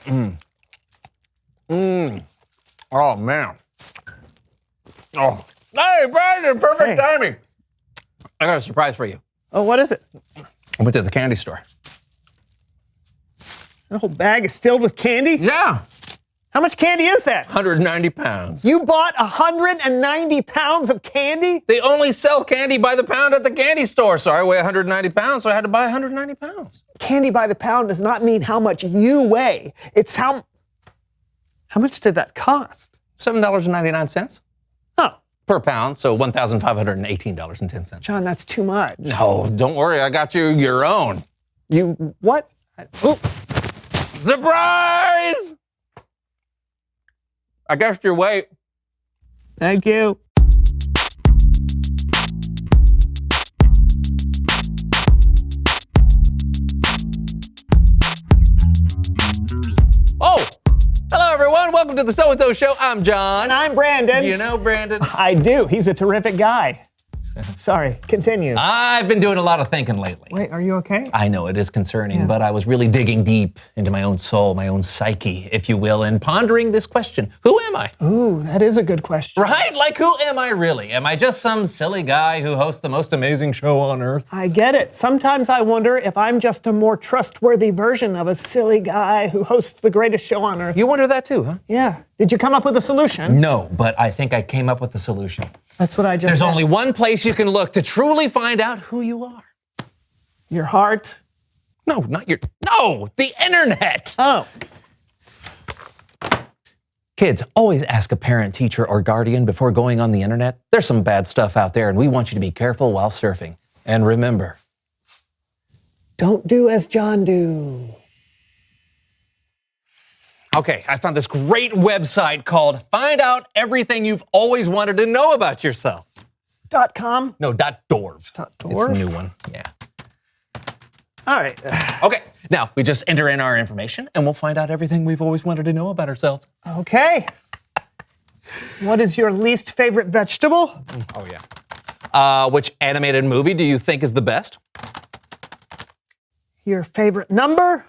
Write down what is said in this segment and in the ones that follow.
Oh, man. Oh. Hey, Brandon, perfect timing. I got a surprise for you. Oh, what is it? I went to the candy store. The whole bag is filled with candy? Yeah. How much candy is that? 190 pounds. You bought 190 pounds of candy? They only sell candy by the pound at the candy store. So I weigh 190 pounds, so I had to buy 190 pounds. Candy by the pound does not mean how much you weigh. It's how much did that cost? $7.99. Oh. Per pound, so $1,518.10. John, that's too much. No, don't worry. I got you your own. You, what? Oh. Surprise! I guessed your weight. Thank you. Oh! Hello, everyone. Welcome to the So-and-So Show. I'm John. And I'm Brandon. Do you know Brandon? I do. He's a terrific guy. Sorry, continue. I've been doing a lot of thinking lately. Wait, are you okay? I know it is concerning, but I was really digging deep into my own soul, my own psyche, if you will, and pondering this question. Who am I? Ooh, that is a good question. Right? Like, who am I really? Am I just some silly guy who hosts the most amazing show on earth? I get it. Sometimes I wonder if I'm just a more trustworthy version of a silly guy who hosts the greatest show on earth. You wonder that too, huh? Yeah. Did you come up with a solution? No, but I think I came up with a solution. That's what I just There's said. only one place you can look to truly find out who you are. Your heart? No, the internet. Oh. Kids, always ask a parent, teacher, or guardian before going on the internet. There's some bad stuff out there, and we want you to be careful while surfing. And remember, Don't do as John do. okay, I found this great website called Find Out Everything You've Always Wanted to Know About Yourself. .com? No, .dorv. .dorv? It's a new one, yeah. All right. Okay, now we just enter in our information and we'll find out everything we've always wanted to know about ourselves. Okay. What is your least favorite vegetable? Oh, yeah. Which animated movie do you think is the best? Your favorite number?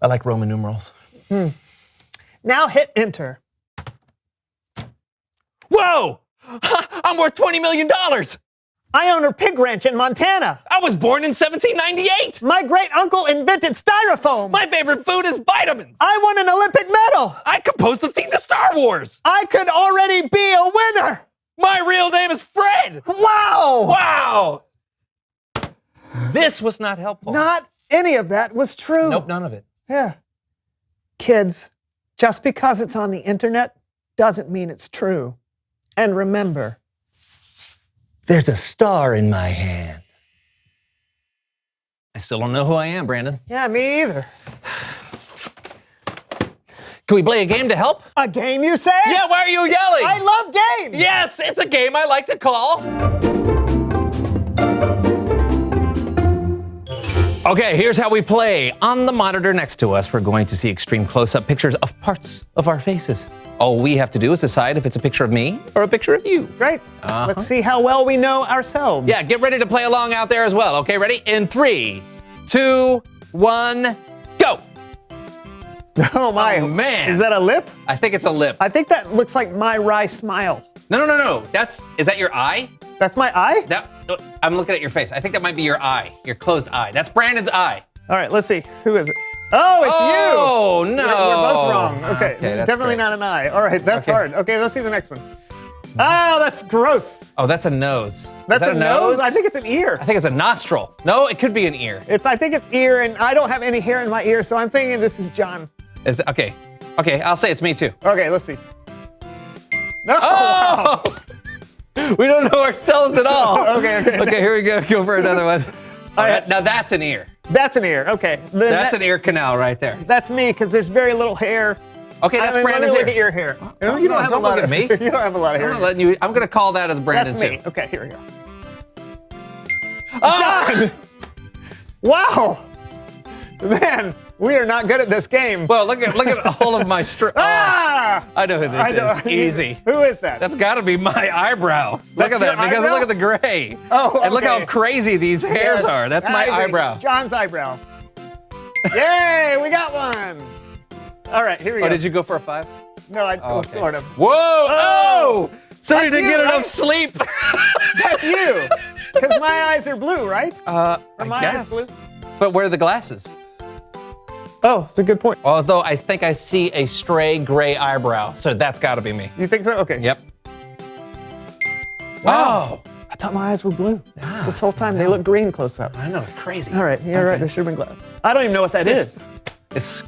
I like Roman numerals. Now hit enter. Whoa! I'm worth $20 million! I own a pig ranch in Montana. I was born in 1798! My great uncle invented styrofoam. My favorite food is vitamins! I won an Olympic medal. I composed the theme to Star Wars! I could already be a winner. My real name is Fred! Wow. Wow! This was not helpful. Not any of that was true. Nope, none of it. Yeah. Kids, just because it's on the internet doesn't mean it's true. And remember, there's a star in my hand. I still don't know who I am, Brandon. yeah, me either. Can we play a game to help? A game, you say? Yeah, why are you yelling? I love games. Yes, it's a game I like to call. Okay, here's how we play. On the monitor next to us, we're going to see extreme close-up pictures of parts of our faces. All we have to do is decide if it's a picture of me or a picture of you. Great. Let's see how well we know ourselves. Yeah, get ready to play along out there as well. Okay, ready? In 3, 2, 1, go. Oh my. Oh, man. Is that a lip? I think it's a lip. I think that looks like my wry smile. No. Is that your eye? That's my eye? I'm looking at your face. I think that might be your eye, your closed eye. That's Brandon's eye. All right, let's see. Who is it? Oh, it's you. Oh, no. We're both wrong. Okay, that's definitely great. not an eye. All right, that's hard. Okay, let's see the next one. Oh, that's gross. Oh, that's a nose. That's Is that a nose? I think it's an ear. I think it's a nostril. No, it could be an ear. I think it's ear, and I don't have any hair in my ear, so I'm thinking this is John. Okay, I'll say it's me too. Okay, let's see. No. Oh! Wow. We don't know ourselves at all. Okay. Okay, here we go. Go for another one. Now that's an ear. That's an ear. Okay. That's an ear canal right there. That's me, because there's very little hair. Okay, that's Let Brandon's me ear. look at your hair. Don't have look at me. You don't have a lot of hair. I'm going to call that as Brandon That's me. too. Okay, here we go. Oh! John! Wow! Man, We are not good at this game. Well, look at all of my Ah! I know who this is. Easy. Who is that? That's got to be my eyebrow. Look at that, your because eyebrow? look at the gray. Oh, okay. And look how crazy these hairs Yes, are. That's I my agree. eyebrow. John's eyebrow. Yay, we got one. All right, here we go. Oh, did you go for a 5? No, okay. sort of. Whoa! Oh! Sorry That's to you, get right? enough sleep. That's you. Because my eyes are blue, right? Are my I eyes guess. blue? But where are the glasses? Oh, that's a good point. Although I think I see a stray gray eyebrow, so that's got to be me. You think so? Okay. Yep. Wow. I thought my eyes were blue. This whole time, they look green close up. I know, it's crazy. All right, you're right. There should have been glasses. I don't even know what that is.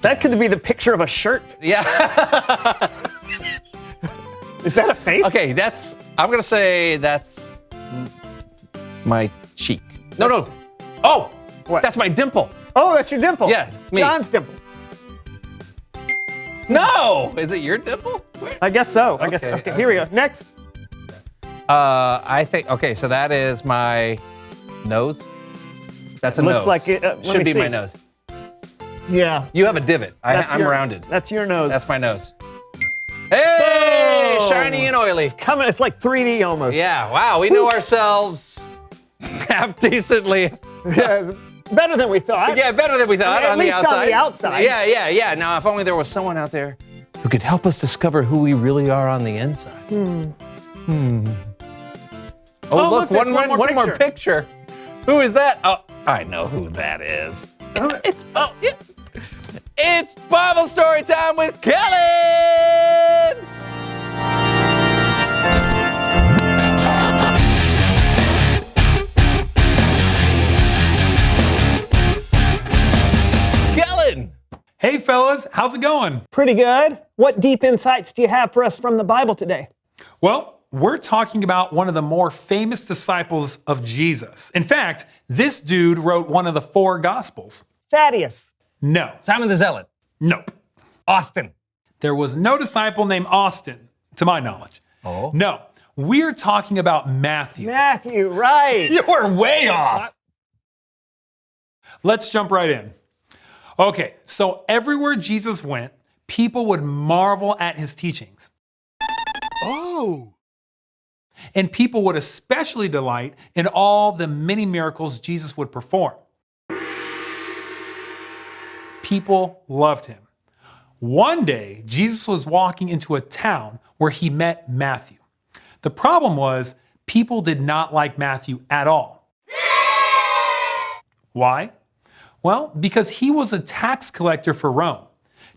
That could be the picture of a shirt. Yeah. Is that a face? Okay, I'm going to say that's my cheek. No. Oh, What? that's my dimple. Oh, that's your dimple. Yeah, me. John's dimple. No! Is it your dimple? Where? I guess so. I guess. Okay, Okay, here we go. Next. I think, okay, so that is my nose. That's a nose. Looks like it. Let Should me be see. my nose. Yeah. You have a divot. I'm your- rounded. That's your nose. That's my nose. Hey! Boom! Shiny and oily. Coming. It's like 3D almost. Yeah, wow, we know ourselves half decently. Yeah, it's better than we thought. Yeah, better than we thought At on least the outside. on the outside. Yeah. Now, if only there was someone out there who could help us discover who we really are on the inside. Oh, look, there's one more picture. Who is that? Oh, I know who that is. It's Bible story time with Kellen! Kellen! Hey fellas, how's it going? Pretty good. What deep insights do you have for us from the Bible today? Well, we're talking about one of the more famous disciples of Jesus. In fact, this dude wrote one of the 4 Gospels. Thaddeus. No, Simon the Zealot. nope. Austin. There was no disciple named Austin, to my knowledge. Oh. No, we're talking about Matthew. Matthew, right. You were way off. Let's jump right in. Okay, so everywhere Jesus went, people would marvel at his teachings. Oh. And people would especially delight in all the many miracles Jesus would perform. People loved him. One day, Jesus was walking into a town where he met Matthew. The problem was, people did not like Matthew at all. Why? Well, because he was a tax collector for Rome.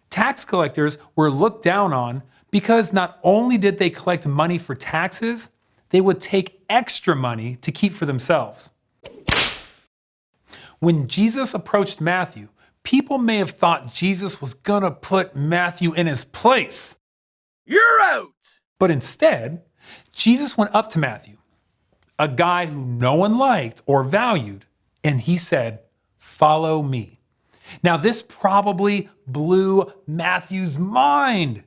Tax collectors were looked down on because not only did they collect money for taxes, they would take extra money to keep for themselves. When Jesus approached Matthew, people may have thought Jesus was gonna put Matthew in his place. You're out. But instead, Jesus went up to Matthew, a guy who no one liked or valued, and he said, "Follow me." Now, this probably blew Matthew's mind.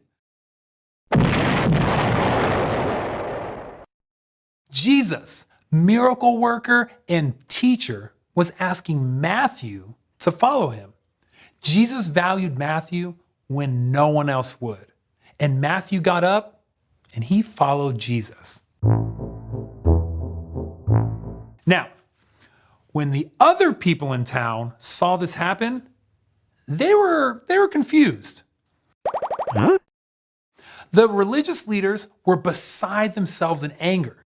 Jesus, miracle worker and teacher, was asking Matthew to follow him. Jesus valued Matthew when no one else would. And Matthew got up and he followed Jesus. Now, when the other people in town saw this happen, they were confused. Huh? The religious leaders were beside themselves in anger.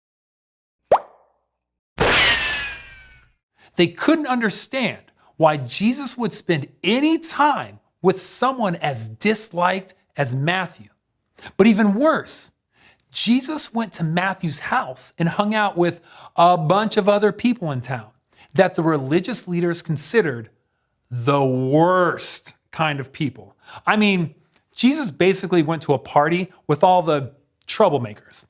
They couldn't understand why Jesus would spend any time with someone as disliked as Matthew. But even worse, Jesus went to Matthew's house and hung out with a bunch of other people in town that the religious leaders considered the worst kind of people. I mean, Jesus basically went to a party with all the troublemakers.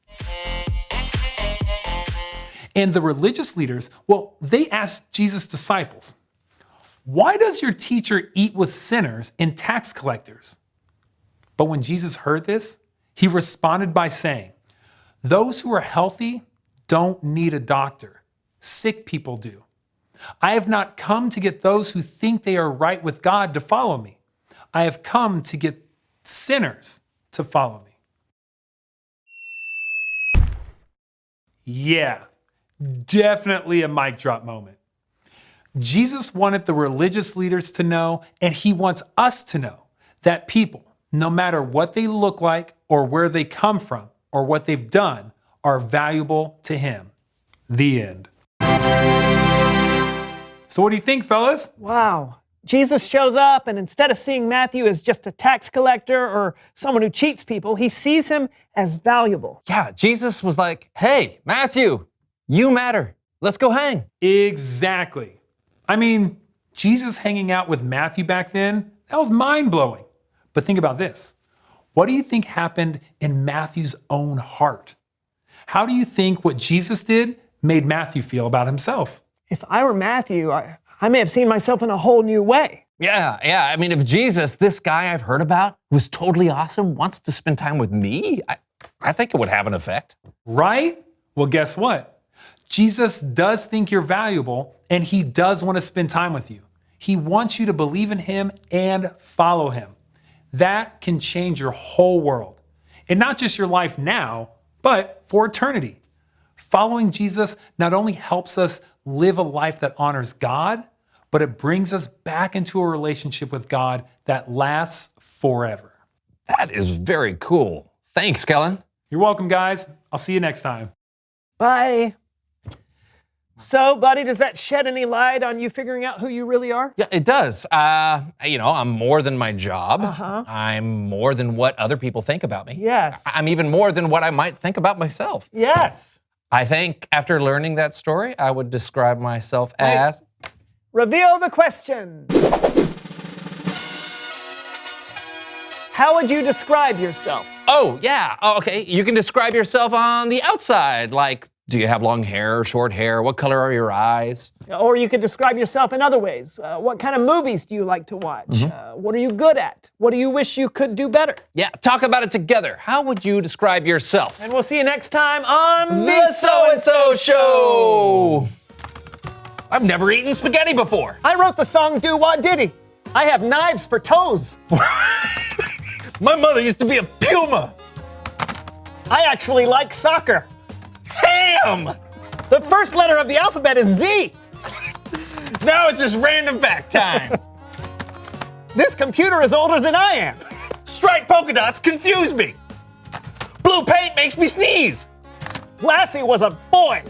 And the religious leaders, well, they asked Jesus' disciples, "Why does your teacher eat with sinners and tax collectors?" But when Jesus heard this, he responded by saying, "Those who are healthy don't need a doctor. Sick people do. I have not come to get those who think they are right with God to follow me, I have come to get sinners to follow me. Yeah, definitely a mic drop moment. Jesus wanted the religious leaders to know, and he wants us to know, that people, no matter what they look like or where they come from or what they've done, are valuable to him. The end. So what do you think, fellas? Wow. Jesus shows up, and instead of seeing Matthew as just a tax collector or someone who cheats people, he sees him as valuable. Yeah, Jesus was like, hey, Matthew, you matter. Let's go hang. Exactly. I mean, Jesus hanging out with Matthew back then, that was mind-blowing. But think about this. What do you think happened in Matthew's own heart? How do you think what Jesus did made Matthew feel about himself? If I were Matthew, I may have seen myself in a whole new way. Yeah. I mean, if Jesus, this guy I've heard about, who's totally awesome, wants to spend time with me, I think it would have an effect. Right? Well, guess what? Jesus does think you're valuable, and he does want to spend time with you. He wants you to believe in him and follow him. That can change your whole world. And not just your life now, but for eternity. Following Jesus not only helps us live a life that honors God, but it brings us back into a relationship with God that lasts forever. That is very cool. Thanks, Kellen. You're welcome, guys. I'll see you next time. Bye. So, buddy, does that shed any light on you figuring out who you really are? Yeah, it does. I'm more than my job. I'm more than what other people think about me. Yes. I'm even more than what I might think about myself. Yes. I think after learning that story, I would describe myself as... Reveal the question. How would you describe yourself? Oh, yeah. Oh, okay. You can describe yourself on the outside, like, do you have long hair or short hair? What color are your eyes? Or you could describe yourself in other ways. What kind of movies do you like to watch? What are you good at? What do you wish you could do better? Yeah, talk about it together. How would you describe yourself? And we'll see you next time on The So-and-so Show! I've never eaten spaghetti before. I wrote the song Do What Diddy. I have knives for toes. My mother used to be a puma. I actually like soccer. Ham! The first letter of the alphabet is Z. Now it's just random fact time. This computer is older than I am. Striped polka dots confuse me. Blue paint makes me sneeze. Lassie was a boy.